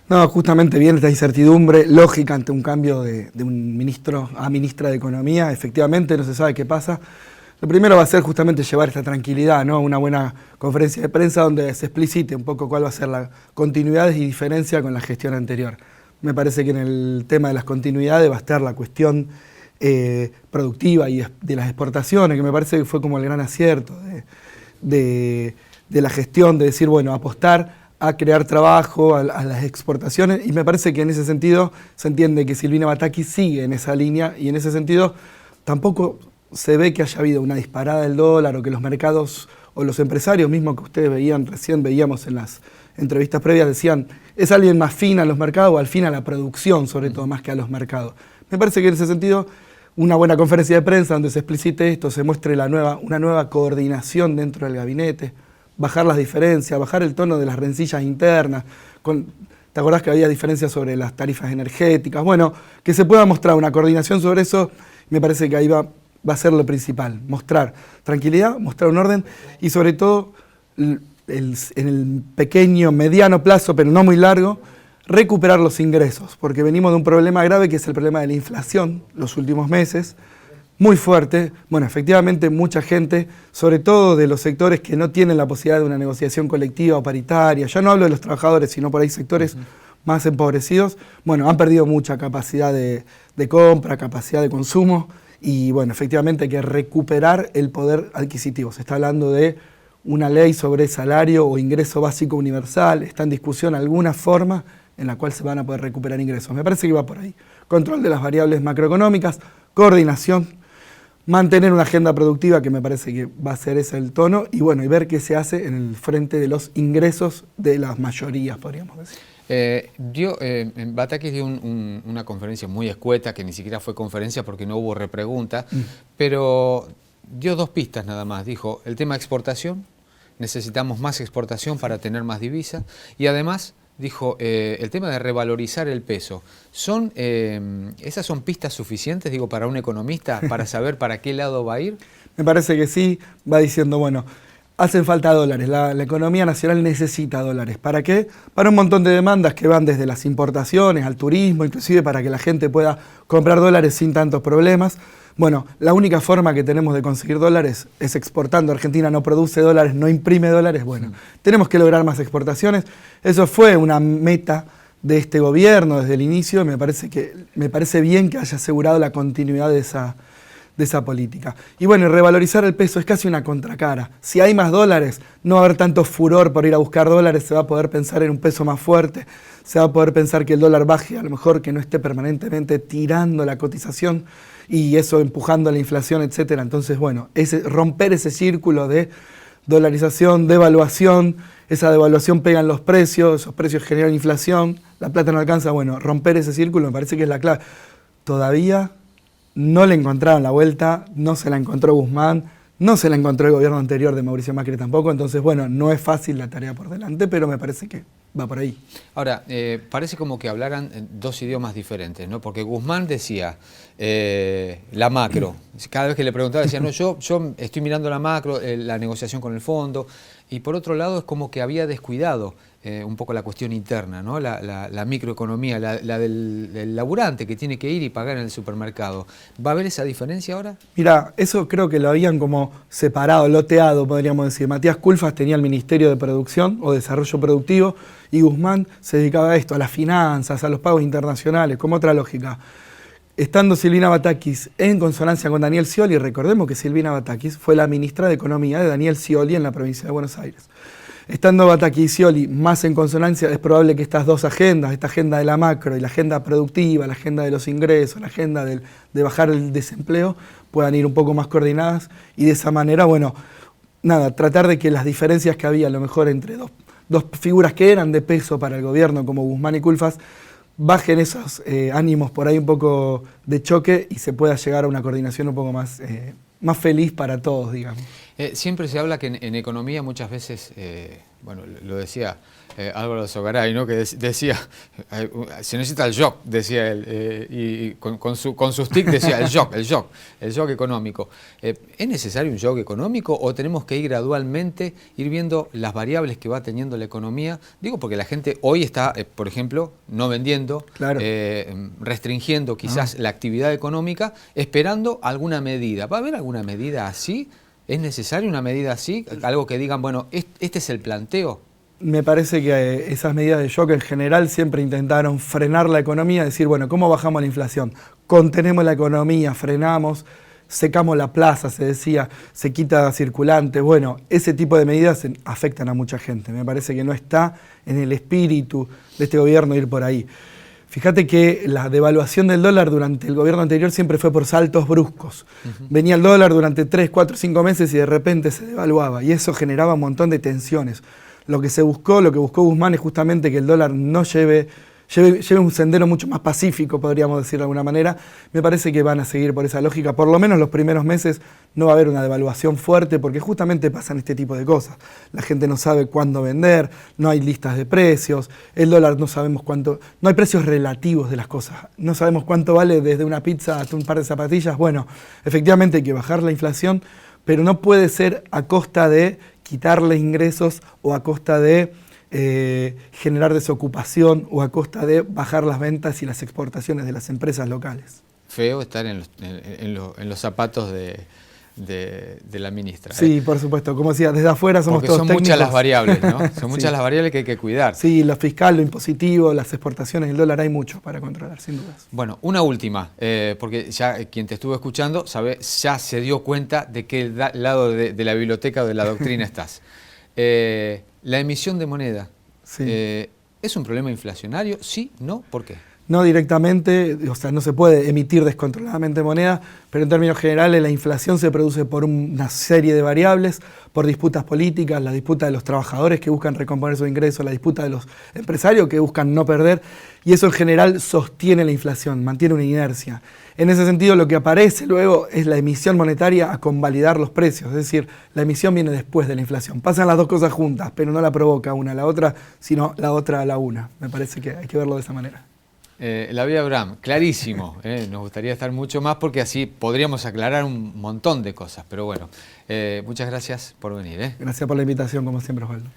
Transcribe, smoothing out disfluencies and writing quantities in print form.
No, justamente viene esta incertidumbre lógica ante un cambio de un ministro a ministra de Economía. Efectivamente, no se sabe qué pasa. Lo primero va a ser justamente llevar esta tranquilidad, ¿no? Una buena conferencia de prensa donde se explicite un poco cuál va a ser la continuidad y diferencia con la gestión anterior. Me parece que en el tema de las continuidades va a estar la cuestión productiva y de las exportaciones, que me parece que fue como el gran acierto de la gestión, de decir, bueno, apostar a crear trabajo, a las exportaciones, y me parece que en ese sentido se entiende que Silvina Batakis sigue en esa línea, y en ese sentido tampoco se ve que haya habido una disparada del dólar o que los mercados o los empresarios mismos que ustedes veían, recién veíamos en las entrevistas previas, decían, es alguien más fin a los mercados o al fin a la producción, sobre todo, más que a los mercados. Me parece que en ese sentido, una buena conferencia de prensa donde se explicite esto, se muestre una nueva coordinación dentro del gabinete, bajar las diferencias, bajar el tono de las rencillas internas. ¿Te acordás que había diferencias sobre las tarifas energéticas? Bueno, que se pueda mostrar una coordinación sobre eso, me parece que ahí va a ser lo principal. Mostrar tranquilidad, mostrar un orden y sobre todo en el pequeño, mediano plazo, pero no muy largo, recuperar los ingresos, porque venimos de un problema grave que es el problema de la inflación los últimos meses, muy fuerte. Bueno, efectivamente mucha gente, sobre todo de los sectores que no tienen la posibilidad de una negociación colectiva o paritaria, ya no hablo de los trabajadores, sino por ahí sectores más empobrecidos, bueno, han perdido mucha capacidad de compra, capacidad de consumo, y bueno, efectivamente hay que recuperar el poder adquisitivo. Se está hablando de una ley sobre salario o ingreso básico universal, está en discusión alguna forma en la cual se van a poder recuperar ingresos. Me parece que va por ahí. Control de las variables macroeconómicas, coordinación, mantener una agenda productiva, que me parece que va a ser ese el tono, y bueno, y ver qué se hace en el frente de los ingresos de las mayorías, podríamos decir. Batakis dio una conferencia muy escueta, que ni siquiera fue conferencia porque no hubo repregunta, pero dio dos pistas nada más. Dijo, el tema de exportación, necesitamos más exportación para tener más divisa, y además dijo, el tema de revalorizar el peso. ¿Esas son pistas suficientes, digo, para un economista, para saber para qué lado va a ir? Me parece que sí, va diciendo, bueno, hacen falta dólares, la economía nacional necesita dólares. ¿Para qué? Para un montón de demandas que van desde las importaciones al turismo, inclusive para que la gente pueda comprar dólares sin tantos problemas. Bueno, la única forma que tenemos de conseguir dólares es exportando. Argentina no produce dólares, no imprime dólares. Bueno, tenemos que lograr más exportaciones. Eso fue una meta de este gobierno desde el inicio. Me parece bien que haya asegurado la continuidad de esa política. Y bueno, revalorizar el peso es casi una contracara. Si hay más dólares, no va a haber tanto furor por ir a buscar dólares, se va a poder pensar en un peso más fuerte, se va a poder pensar que el dólar baje, a lo mejor que no esté permanentemente tirando la cotización y eso empujando a la inflación, etcétera. Entonces, bueno, romper ese círculo de dolarización, devaluación, esa devaluación pega en los precios, esos precios generan inflación, la plata no alcanza, bueno, romper ese círculo me parece que es la clave. Todavía no le encontraron la vuelta, no se la encontró Guzmán, no se la encontró el gobierno anterior de Mauricio Macri tampoco, entonces bueno, no es fácil la tarea por delante, pero me parece que va por ahí. Ahora, parece como que hablaran dos idiomas diferentes, ¿no? Porque Guzmán decía la macro, cada vez que le preguntaba decía, no, yo estoy mirando la macro, la negociación con el fondo, y por otro lado es como que había descuidado un poco la cuestión interna, ¿no? La microeconomía, la del laburante que tiene que ir y pagar en el supermercado. ¿Va a haber esa diferencia ahora? Mira, eso creo que lo habían como separado, loteado, podríamos decir. Matías Culfas tenía el Ministerio de Producción o Desarrollo Productivo y Guzmán se dedicaba a esto, a las finanzas, a los pagos internacionales, como otra lógica. Estando Silvina Batakis en consonancia con Daniel Scioli, recordemos que Silvina Batakis fue la ministra de Economía de Daniel Scioli en la provincia de Buenos Aires. Estando Batakis y Scioli más en consonancia, es probable que estas dos agendas, esta agenda de la macro y la agenda productiva, la agenda de los ingresos, la agenda de bajar el desempleo, puedan ir un poco más coordinadas y de esa manera, bueno, nada, tratar de que las diferencias que había a lo mejor entre dos figuras que eran de peso para el gobierno como Guzmán y Culfas, bajen esos ánimos por ahí un poco de choque y se pueda llegar a una coordinación un poco más feliz para todos, digamos. Siempre se habla que en economía muchas veces, bueno, lo decía Álvaro Sogaray, ¿no? Que decía, se necesita el shock, decía él, y con sus tics decía el shock económico. ¿Es necesario un shock económico o tenemos que ir gradualmente, ir viendo las variables que va teniendo la economía? Digo, porque la gente hoy está, por ejemplo, no vendiendo, claro, restringiendo quizás la actividad económica, esperando alguna medida. ¿Va a haber alguna medida así? ¿Es necesaria una medida así? Algo que digan, bueno, este es el planteo. Me parece que esas medidas de shock en general siempre intentaron frenar la economía, decir, bueno, ¿cómo bajamos la inflación? Contenemos la economía, frenamos, secamos la plaza, se decía, se quita circulante. Bueno, ese tipo de medidas afectan a mucha gente. Me parece que no está en el espíritu de este gobierno ir por ahí. Fíjate que la devaluación del dólar durante el gobierno anterior siempre fue por saltos bruscos. Venía el dólar durante 3, 4, 5 meses y de repente se devaluaba y eso generaba un montón de tensiones. Lo que buscó Guzmán es justamente que el dólar no lleve un sendero mucho más pacífico, podríamos decir de alguna manera. Me parece que van a seguir por esa lógica. Por lo menos los primeros meses no va a haber una devaluación fuerte porque justamente pasan este tipo de cosas. La gente no sabe cuándo vender, no hay listas de precios, el dólar no sabemos cuánto, no hay precios relativos de las cosas. No sabemos cuánto vale desde una pizza hasta un par de zapatillas. Bueno, efectivamente hay que bajar la inflación, pero no puede ser a costa de quitarle ingresos o a costa de generar desocupación o a costa de bajar las ventas y las exportaciones de las empresas locales. Feo estar en los zapatos de la ministra. Sí, por supuesto. Como decía, desde afuera somos porque todos son técnicos. Muchas las variables, ¿no? Son muchas Sí. las variables que hay que cuidar. Sí, lo fiscal, lo impositivo, las exportaciones, el dólar, hay mucho para controlar, sin dudas. Bueno, una última, porque ya quien te estuvo escuchando ya se dio cuenta de qué lado de la biblioteca o de la doctrina estás. La emisión de moneda, Sí. ¿es un problema inflacionario? ¿Sí? ¿No? ¿Por qué? No directamente, o sea, no se puede emitir descontroladamente moneda, pero en términos generales la inflación se produce por una serie de variables, por disputas políticas, la disputa de los trabajadores que buscan recomponer sus ingresos, la disputa de los empresarios que buscan no perder, y eso en general sostiene la inflación, mantiene una inercia. En ese sentido, lo que aparece luego es la emisión monetaria a convalidar los precios, es decir, la emisión viene después de la inflación. Pasan las dos cosas juntas, pero no la provoca una a la otra, sino la otra a la una. Me parece que hay que verlo de esa manera. La vida de Abraham, clarísimo. Nos gustaría estar mucho más porque así podríamos aclarar un montón de cosas. Pero bueno, muchas gracias por venir. Gracias por la invitación, como siempre, Osvaldo.